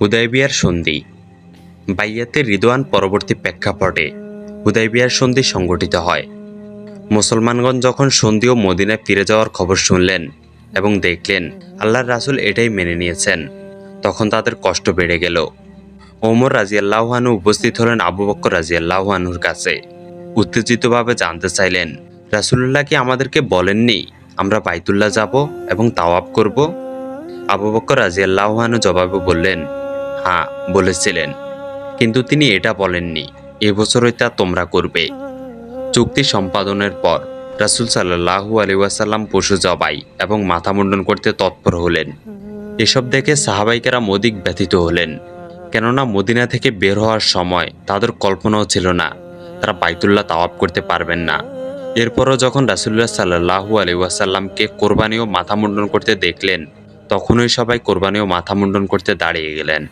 হুদায়বিয়ার সন্ধি। বাইয়াতে রিদওয়ান পরবর্তী প্রেক্ষাপটে হুদায়বিয়ার সন্ধি সংগঠিত হয়। মুসলমানগণ যখন সন্ধি ও মদিনায় ফিরে যাওয়ার খবর শুনলেন এবং দেখলেন আল্লাহর রাসূল এটাই মেনে নিয়েছেন, তখন তাদের কষ্ট বেড়ে গেল। ওমর রাদিয়াল্লাহু আনহু উপস্থিত হলেন আবু বকর রাদিয়াল্লাহু আনহুর কাছে। উত্তেজিতভাবে জানতে চাইলেন, রাসূলুল্লাহ কি আমাদেরকে বলেননি আমরা বাইতুল্লাহ যাব এবং তাওয়াফ করব? আবু বকর রাদিয়াল্লাহু আনহু জবাবে বললেন, হ্যাঁ বলেছিলেন, কিন্তু তিনি এটা বলেননি এবছরই তা তোমরা করবে। চুক্তি সম্পাদনের পর রাসূল সাল্লাল্লাহু আলাইহি ওয়াসাল্লাম পশু জবাই এবং মাথা মুন্ডন করতে তৎপর হলেন। এসব দেখে সাহাবাইকেরাম অধিক ব্যথিত হলেন, কেননা মদিনা থেকে বের হওয়ার সময় তাদের কল্পনাও ছিল না তারা বাইতুল্লাহ তাওয়াফ করতে পারবেন না। এরপরও যখন রাসূলুল্লাহ সাল্লাল্লাহু আলাইহি ওয়াসাল্লামকে কোরবানি ও মাথা মুন্ডন করতে দেখলেন, তখনই সবাই কোরবানি ও মাথা মুন্ডন করতে দাঁড়িয়ে গেলেন।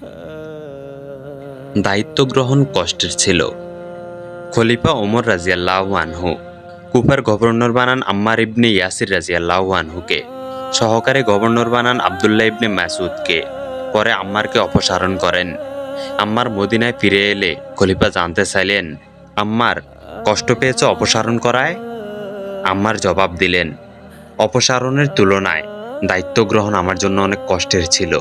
দায়িত্ব গ্রহণ কষ্টের ছিল। খলিফা ওমর রাদিয়াল্লাহু আনহু কুফার গভর্নর বানান আম্মার ইবনে ইয়াসির রাদিয়াল্লাহু আনহুকে, সহকারী গভর্নর বানান আব্দুল্লাহ ইবনে মাসউদকে। পরে আম্মারকে অপসারণ করেন। আম্মার মদিনায় ফিরে এলে খলিফা জানতে চাইলেন, আম্মার কষ্ট পেয়েছ অপসারণ করায়? আম্মার জবাব দিলেন, অপসারণের তুলনায় দায়িত্ব গ্রহণ আমার জন্য অনেক কষ্টের ছিল।